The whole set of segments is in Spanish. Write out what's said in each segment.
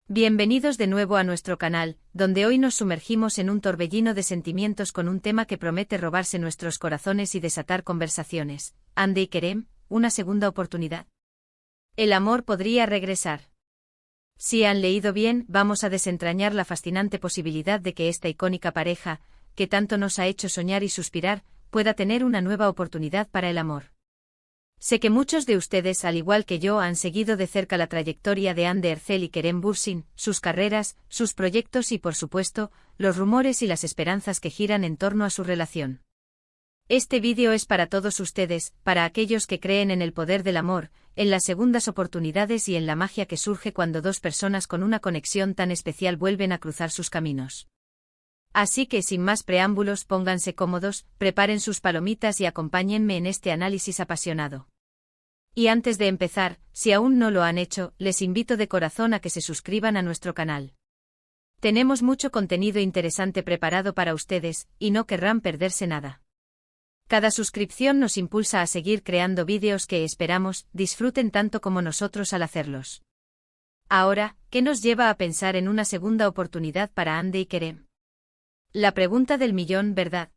Bienvenidos de nuevo a nuestro canal, donde hoy nos sumergimos en un torbellino de sentimientos con un tema que promete robarse nuestros corazones y desatar conversaciones. Hande y Kerem, una segunda oportunidad. El amor podría regresar. Si han leído bien, vamos a desentrañar la fascinante posibilidad de que esta icónica pareja, que tanto nos ha hecho soñar y suspirar, pueda tener una nueva oportunidad para el amor. Sé que muchos de ustedes, al igual que yo, han seguido de cerca la trayectoria de Hande Erçel y Kerem Bürsin, sus carreras, sus proyectos y, por supuesto, los rumores y las esperanzas que giran en torno a su relación. Este vídeo es para todos ustedes, para aquellos que creen en el poder del amor, en las segundas oportunidades y en la magia que surge cuando dos personas con una conexión tan especial vuelven a cruzar sus caminos. Así que sin más preámbulos, pónganse cómodos, preparen sus palomitas y acompáñenme en este análisis apasionado. Y antes de empezar, si aún no lo han hecho, les invito de corazón a que se suscriban a nuestro canal. Tenemos mucho contenido interesante preparado para ustedes, y no querrán perderse nada. Cada suscripción nos impulsa a seguir creando vídeos que esperamos disfruten tanto como nosotros al hacerlos. Ahora, ¿qué nos lleva a pensar en una segunda oportunidad para Hande y Kerem? La pregunta del millón, ¿verdad?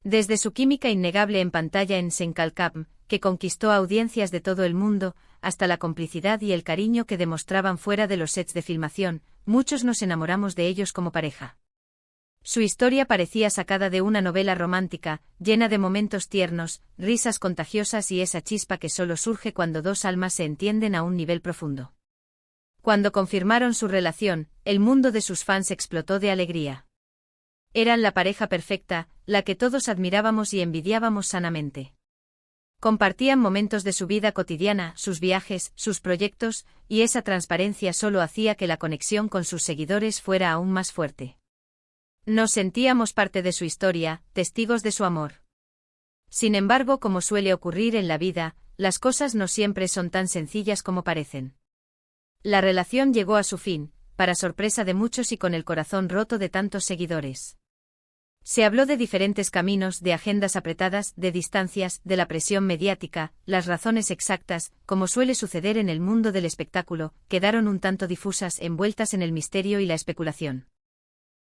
Desde su química innegable en pantalla en Senkalkam, que conquistó audiencias de todo el mundo, hasta la complicidad y el cariño que demostraban fuera de los sets de filmación, muchos nos enamoramos de ellos como pareja. Su historia parecía sacada de una novela romántica, llena de momentos tiernos, risas contagiosas y esa chispa que solo surge cuando dos almas se entienden a un nivel profundo. Cuando confirmaron su relación, el mundo de sus fans explotó de alegría. Eran la pareja perfecta, la que todos admirábamos y envidiábamos sanamente. Compartían momentos de su vida cotidiana, sus viajes, sus proyectos, y esa transparencia solo hacía que la conexión con sus seguidores fuera aún más fuerte. Nos sentíamos parte de su historia, testigos de su amor. Sin embargo, como suele ocurrir en la vida, las cosas no siempre son tan sencillas como parecen. La relación llegó a su fin, para sorpresa de muchos y con el corazón roto de tantos seguidores. Se habló de diferentes caminos, de agendas apretadas, de distancias, de la presión mediática. Las razones exactas, como suele suceder en el mundo del espectáculo, quedaron un tanto difusas, envueltas en el misterio y la especulación.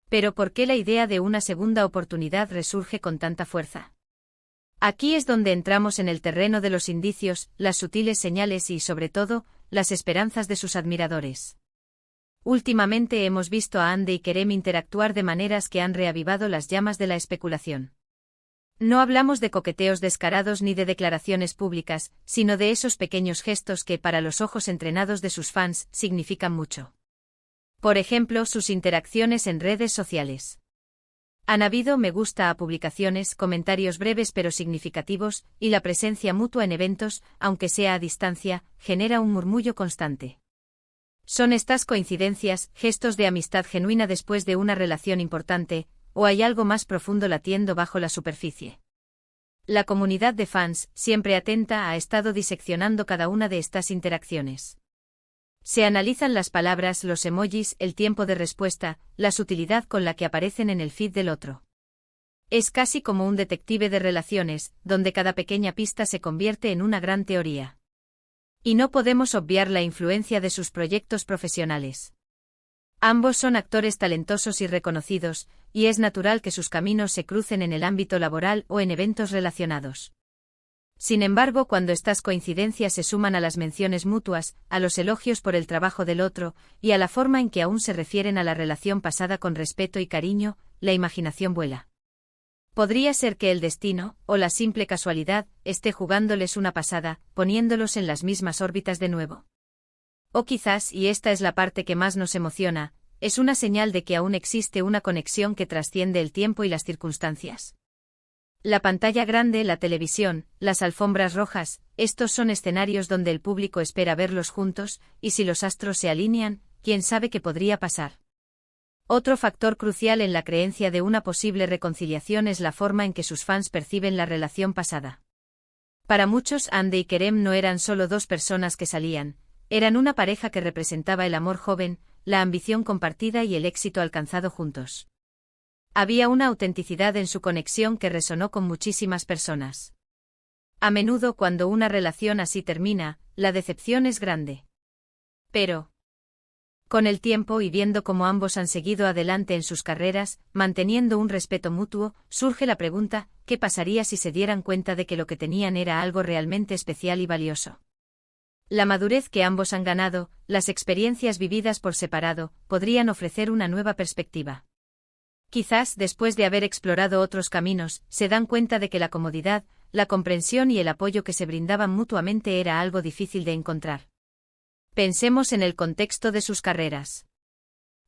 Pero ¿por qué la idea de una segunda oportunidad resurge con tanta fuerza? Aquí es donde entramos en el terreno de los indicios, las sutiles señales y, sobre todo, las esperanzas de sus admiradores. Últimamente hemos visto a Hande y Kerem interactuar de maneras que han reavivado las llamas de la especulación. No hablamos de coqueteos descarados ni de declaraciones públicas, sino de esos pequeños gestos que, para los ojos entrenados de sus fans, significan mucho. Por ejemplo, sus interacciones en redes sociales. Han habido me gusta a publicaciones, comentarios breves pero significativos, y la presencia mutua en eventos, aunque sea a distancia, genera un murmullo constante. ¿Son estas coincidencias, gestos de amistad genuina después de una relación importante, o hay algo más profundo latiendo bajo la superficie? La comunidad de fans, siempre atenta, ha estado diseccionando cada una de estas interacciones. Se analizan las palabras, los emojis, el tiempo de respuesta, la sutilidad con la que aparecen en el feed del otro. Es casi como un detective de relaciones, donde cada pequeña pista se convierte en una gran teoría. Y no podemos obviar la influencia de sus proyectos profesionales. Ambos son actores talentosos y reconocidos, y es natural que sus caminos se crucen en el ámbito laboral o en eventos relacionados. Sin embargo, cuando estas coincidencias se suman a las menciones mutuas, a los elogios por el trabajo del otro, y a la forma en que aún se refieren a la relación pasada con respeto y cariño, la imaginación vuela. Podría ser que el destino, o la simple casualidad, esté jugándoles una pasada, poniéndolos en las mismas órbitas de nuevo. O quizás, y esta es la parte que más nos emociona, es una señal de que aún existe una conexión que trasciende el tiempo y las circunstancias. La pantalla grande, la televisión, las alfombras rojas, estos son escenarios donde el público espera verlos juntos, y si los astros se alinean, ¿quién sabe qué podría pasar? Otro factor crucial en la creencia de una posible reconciliación es la forma en que sus fans perciben la relación pasada. Para muchos, Hande y Kerem no eran solo dos personas que salían, eran una pareja que representaba el amor joven, la ambición compartida y el éxito alcanzado juntos. Había una autenticidad en su conexión que resonó con muchísimas personas. A menudo, cuando una relación así termina, la decepción es grande. Pero Con el tiempo y viendo cómo ambos han seguido adelante en sus carreras, manteniendo un respeto mutuo, surge la pregunta, ¿qué pasaría si se dieran cuenta de que lo que tenían era algo realmente especial y valioso? La madurez que ambos han ganado, las experiencias vividas por separado, podrían ofrecer una nueva perspectiva. Quizás, después de haber explorado otros caminos, se dan cuenta de que la comodidad, la comprensión y el apoyo que se brindaban mutuamente era algo difícil de encontrar. Pensemos en el contexto de sus carreras.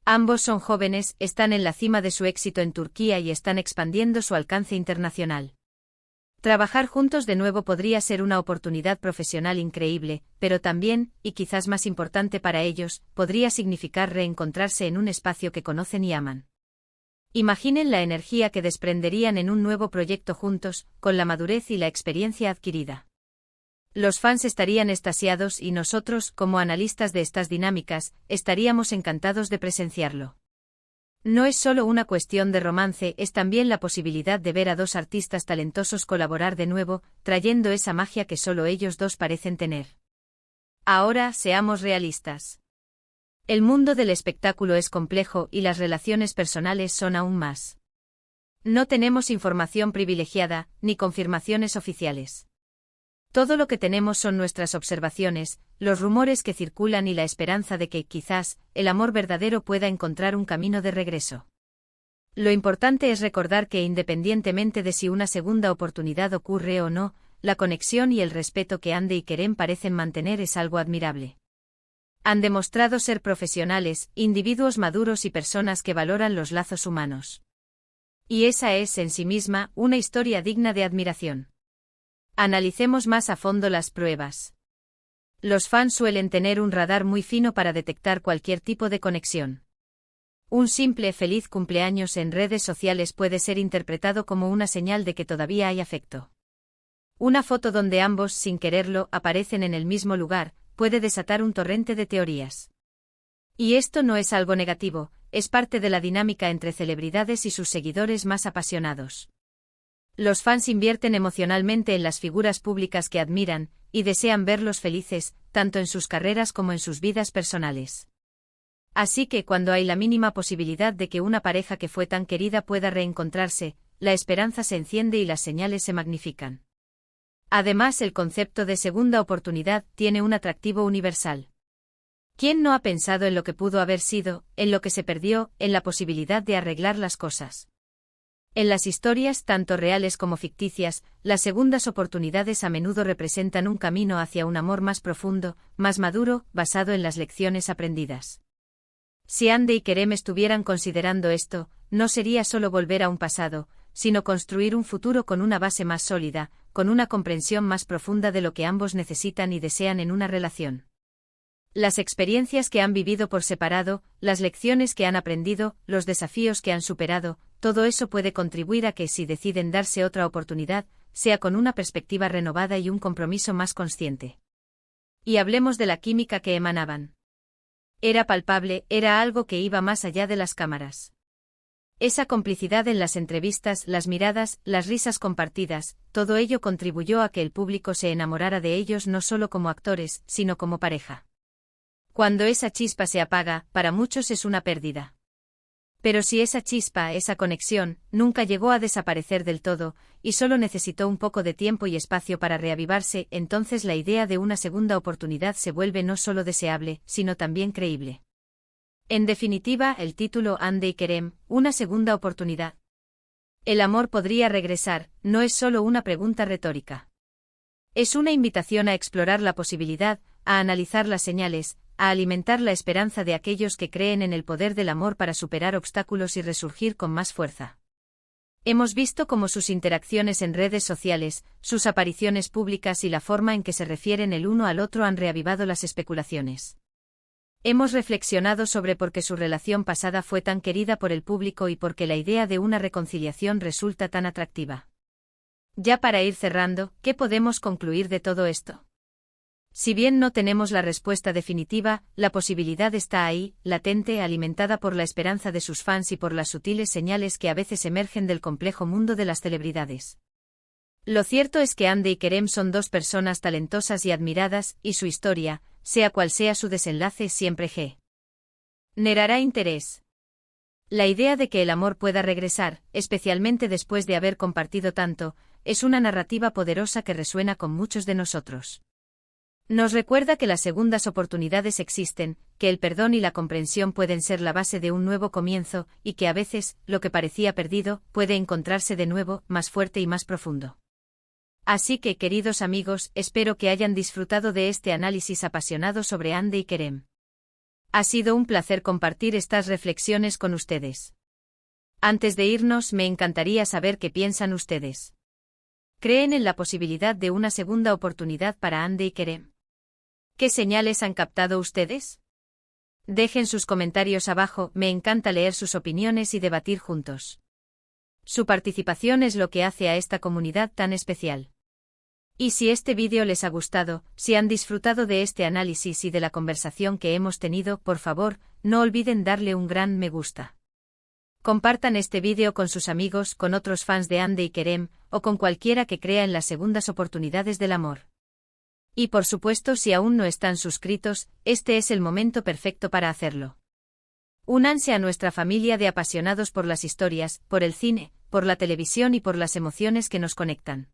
Ambos son jóvenes, están en la cima de su éxito en Turquía y están expandiendo su alcance internacional. Trabajar juntos de nuevo podría ser una oportunidad profesional increíble, pero también, y quizás más importante para ellos, podría significar reencontrarse en un espacio que conocen y aman. Imaginen la energía que desprenderían en un nuevo proyecto juntos, con la madurez y la experiencia adquirida. Los fans estarían extasiados y nosotros, como analistas de estas dinámicas, estaríamos encantados de presenciarlo. No es solo una cuestión de romance, es también la posibilidad de ver a dos artistas talentosos colaborar de nuevo, trayendo esa magia que solo ellos dos parecen tener. Ahora, seamos realistas. El mundo del espectáculo es complejo y las relaciones personales son aún más. No tenemos información privilegiada, ni confirmaciones oficiales. Todo lo que tenemos son nuestras observaciones, los rumores que circulan y la esperanza de que, quizás, el amor verdadero pueda encontrar un camino de regreso. Lo importante es recordar que independientemente de si una segunda oportunidad ocurre o no, la conexión y el respeto que Hande y Kerem parecen mantener es algo admirable. Han demostrado ser profesionales, individuos maduros y personas que valoran los lazos humanos. Y esa es, en sí misma, una historia digna de admiración. Analicemos más a fondo las pruebas. Los fans suelen tener un radar muy fino para detectar cualquier tipo de conexión. Un simple feliz cumpleaños en redes sociales puede ser interpretado como una señal de que todavía hay afecto. Una foto donde ambos, sin quererlo, aparecen en el mismo lugar, puede desatar un torrente de teorías. Y esto no es algo negativo, es parte de la dinámica entre celebridades y sus seguidores más apasionados. Los fans invierten emocionalmente en las figuras públicas que admiran, y desean verlos felices, tanto en sus carreras como en sus vidas personales. Así que cuando hay la mínima posibilidad de que una pareja que fue tan querida pueda reencontrarse, la esperanza se enciende y las señales se magnifican. Además, el concepto de segunda oportunidad tiene un atractivo universal. ¿Quién no ha pensado en lo que pudo haber sido, en lo que se perdió, en la posibilidad de arreglar las cosas? En las historias, tanto reales como ficticias, las segundas oportunidades a menudo representan un camino hacia un amor más profundo, más maduro, basado en las lecciones aprendidas. Si Hande y Kerem estuvieran considerando esto, no sería solo volver a un pasado, sino construir un futuro con una base más sólida, con una comprensión más profunda de lo que ambos necesitan y desean en una relación. Las experiencias que han vivido por separado, las lecciones que han aprendido, los desafíos que han superado, todo eso puede contribuir a que si deciden darse otra oportunidad, sea con una perspectiva renovada y un compromiso más consciente. Y hablemos de la química que emanaban. Era palpable, era algo que iba más allá de las cámaras. Esa complicidad en las entrevistas, las miradas, las risas compartidas, todo ello contribuyó a que el público se enamorara de ellos no solo como actores, sino como pareja. Cuando esa chispa se apaga, para muchos es una pérdida. Pero si esa chispa, esa conexión, nunca llegó a desaparecer del todo, y solo necesitó un poco de tiempo y espacio para reavivarse, entonces la idea de una segunda oportunidad se vuelve no solo deseable, sino también creíble. En definitiva, el título Hande y Kerem, una segunda oportunidad. El amor podría regresar, no es solo una pregunta retórica. Es una invitación a explorar la posibilidad, a analizar las señales, a alimentar la esperanza de aquellos que creen en el poder del amor para superar obstáculos y resurgir con más fuerza. Hemos visto cómo sus interacciones en redes sociales, sus apariciones públicas y la forma en que se refieren el uno al otro han reavivado las especulaciones. Hemos reflexionado sobre por qué su relación pasada fue tan querida por el público y por qué la idea de una reconciliación resulta tan atractiva. Ya para ir cerrando, ¿qué podemos concluir de todo esto? Si bien no tenemos la respuesta definitiva, la posibilidad está ahí, latente, alimentada por la esperanza de sus fans y por las sutiles señales que a veces emergen del complejo mundo de las celebridades. Lo cierto es que Hande y Kerem son dos personas talentosas y admiradas, y su historia, sea cual sea su desenlace, siempre Generará interés. La idea de que el amor pueda regresar, especialmente después de haber compartido tanto, es una narrativa poderosa que resuena con muchos de nosotros. Nos recuerda que las segundas oportunidades existen, que el perdón y la comprensión pueden ser la base de un nuevo comienzo, y que a veces, lo que parecía perdido, puede encontrarse de nuevo, más fuerte y más profundo. Así que, queridos amigos, espero que hayan disfrutado de este análisis apasionado sobre Hande y Kerem. Ha sido un placer compartir estas reflexiones con ustedes. Antes de irnos, me encantaría saber qué piensan ustedes. ¿Creen en la posibilidad de una segunda oportunidad para Hande y Kerem? ¿Qué señales han captado ustedes? Dejen sus comentarios abajo, me encanta leer sus opiniones y debatir juntos. Su participación es lo que hace a esta comunidad tan especial. Y si este vídeo les ha gustado, si han disfrutado de este análisis y de la conversación que hemos tenido, por favor, no olviden darle un gran me gusta. Compartan este vídeo con sus amigos, con otros fans de Hande y Kerem, o con cualquiera que crea en las segundas oportunidades del amor. Y por supuesto, si aún no están suscritos, este es el momento perfecto para hacerlo. Únanse a nuestra familia de apasionados por las historias, por el cine, por la televisión y por las emociones que nos conectan.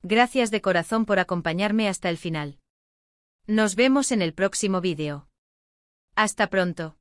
Gracias de corazón por acompañarme hasta el final. Nos vemos en el próximo vídeo. Hasta pronto.